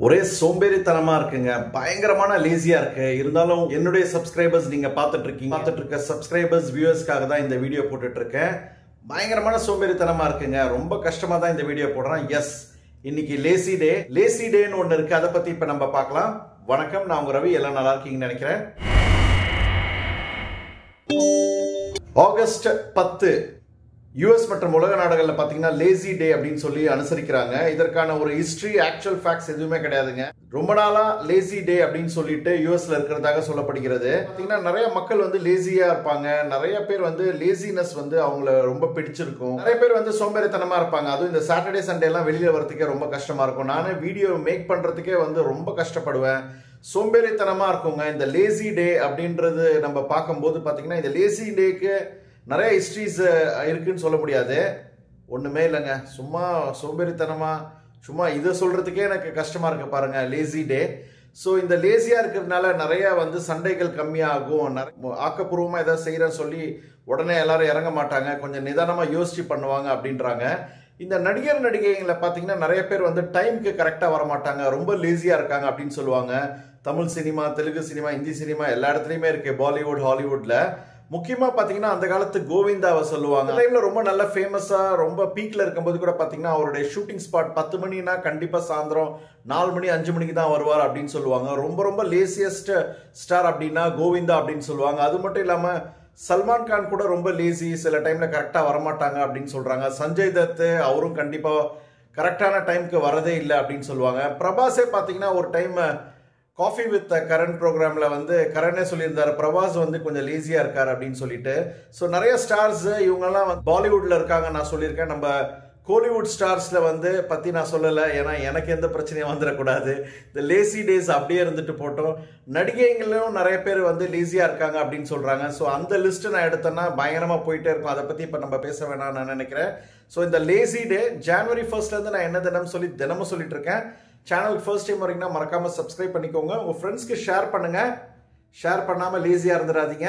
ஒரே சோம்பேறித்தனமா இருக்குங்க. பயங்கரமான லேசியா இருக்கு. இருந்தாலும் என்னுடைய சப்ஸ்கிரைபர்ஸ் நீங்க பார்த்துட்டு இருக்க சப்ஸ்கிரைபர்ஸ் வியூவர்ஸ்க்காக தான் இந்த வீடியோ போட்டுட்டு இருக்கேன். பயங்கரமான சோம்பேறித்தனமா இருக்குங்க. ரொம்ப கஷ்டமா தான் இந்த வீடியோ போடுறேன். எஸ், இன்னைக்கு லேசி டேன்னு ஒண்ணு இருக்கு. அதை பத்தி இப்ப நம்ம பார்க்கலாம். வணக்கம், நான் உங்க ரவி. எல்லாம் நல்லா இருக்கீங்கன்னு நினைக்கிறேன். ஆகஸ்ட் 10 யூஎஸ் மற்றும் உலக நாடுகளில் பார்த்தீங்கன்னா லேசி டே அப்படின்னு சொல்லி அனுசரிக்கிறாங்க. இதற்கான ஒரு ஹிஸ்டரி, ஆக்சுவல் ஃபேக்ட்ஸ் எதுவுமே கிடையாதுங்க. ரொம்ப நாளா லேசி டே அப்படின்னு சொல்லிட்டு யூஎஸ்ல இருக்கிறதாக சொல்லப்படுகிறது. பார்த்தீங்கன்னா நிறைய மக்கள் வந்து லேசியா இருப்பாங்க. நிறைய பேர் வந்து லேசினஸ் வந்து அவங்கள ரொம்ப பிடிச்சிருக்கும். நிறைய பேர் வந்து சோம்பேறித்தனமா இருப்பாங்க. அதுவும் இந்த சாட்டர்டே சண்டே எல்லாம் வெளியில வரதுக்கே ரொம்ப கஷ்டமா இருக்கும். நானே வீடியோ மேக் பண்றதுக்கே வந்து ரொம்ப கஷ்டப்படுவேன். சோம்பேறித்தனமா இருக்குங்க. இந்த லேசி டே அப்படின்றது நம்ம பார்க்கும்போது பார்த்தீங்கன்னா இந்த லேசி டேக்கு நிறைய ஹிஸ்ட்ரிஸ் இருக்குன்னு சொல்ல முடியாது. ஒண்ணுமே இல்லைங்க. சும்மா சோம்பேறித்தனமா சும்மா இதை சொல்றதுக்கே எனக்கு கஷ்டமா இருக்கு பாருங்க, லேசி டே. ஸோ இந்த லேசியா இருக்கிறதுனால நிறைய வந்து சண்டைகள் கம்மியாகும். ஆக்கப்பூர்வமா ஏதாவது செய்யறேன்னு சொல்லி உடனே எல்லாரும் இறங்க மாட்டாங்க. கொஞ்சம் நிதானமா யோசிச்சு பண்ணுவாங்க அப்படின்றாங்க. இந்த நடிகர் நடிகைகளை பார்த்தீங்கன்னா நிறைய பேர் வந்து டைமுக்கு கரெக்டாக வர மாட்டாங்க. ரொம்ப லேசியா இருக்காங்க அப்படின்னு சொல்லுவாங்க. Tamil cinema, Telugu cinema, Hindi cinema எல்லா இடத்துலையுமே இருக்கு. பாலிவுட், ஹாலிவுட்ல முக்கியமா பாத்தீங்கன்னா அந்த காலத்து கோவிந்தாவை சொல்லுவாங்க. டைம்ல ரொம்ப நல்ல ஃபேமஸா ரொம்ப பீக்ல இருக்கும்போது கூட பாத்தீங்கன்னா அவருடைய ஷூட்டிங் ஸ்பாட் 10 மணினா கண்டிப்பா சாயந்தரம் 4 மணி 5 மணிக்கு தான் வருவார் அப்படின்னு சொல்லுவாங்க. ரொம்ப ரொம்ப லேசியஸ்ட் ஸ்டார் அப்படின்னா கோவிந்தா அப்படின்னு சொல்லுவாங்க. அது மட்டும் இல்லாம சல்மான் கான் கூட ரொம்ப லேசி, சில டைம்ல கரெக்டா வரமாட்டாங்க அப்படின்னு சொல்றாங்க. சஞ்சய் தத் அவரும் கண்டிப்பா கரெக்டான டைமுக்கு வரதே இல்லை அப்படின்னு சொல்லுவாங்க. பிரபாஸே பாத்தீங்கன்னா ஒரு டைம் காஃபி வித் கரண் ப்ரோக்ராம்ல வந்து கரனே சொல்லியிருந்தாரு பிரபாஸ் வந்து கொஞ்சம் லேசியா இருக்காரு அப்படின்னு சொல்லிட்டு. ஸோ நிறைய ஸ்டார்ஸ் இவங்கெல்லாம் பாலிவுட்ல இருக்காங்க. நான் சொல்லியிருக்கேன். நம்ம கோலிவுட் ஸ்டார்ஸ்ல வந்து பத்தி நான் சொல்லலை, ஏன்னா எனக்கு எந்த பிரச்சனையும் வந்துடக்கூடாது. இந்த லேசி டேஸ் அப்படியே இருந்துட்டு போட்டோம். நடிகைகளும் நிறைய பேர் வந்து லேசியா இருக்காங்க அப்படின்னு சொல்றாங்க. ஸோ அந்த லிஸ்ட் நான் எடுத்தேன்னா பயங்கரமா போயிட்டே இருக்கும். அதை பத்தி இப்ப நம்ம பேச வேணாம்னு நான் நினைக்கிறேன். ஸோ இந்த லேசி டே ஜனவரி 1 இருந்து நான் என்ன தினமும் சொல்லிட்டு இருக்கேன். சேனலுக்கு ஃபர்ஸ்ட் டைம் வரீங்கன்னா மறக்காம சப்ஸ்கிரைப் பண்ணிக்கோங்க. உங்க ஃப்ரெண்ட்ஸ்க்கு ஷேர் பண்ணுங்க. ஷேர் பண்ணாம லேசியா இருந்துடாதீங்க.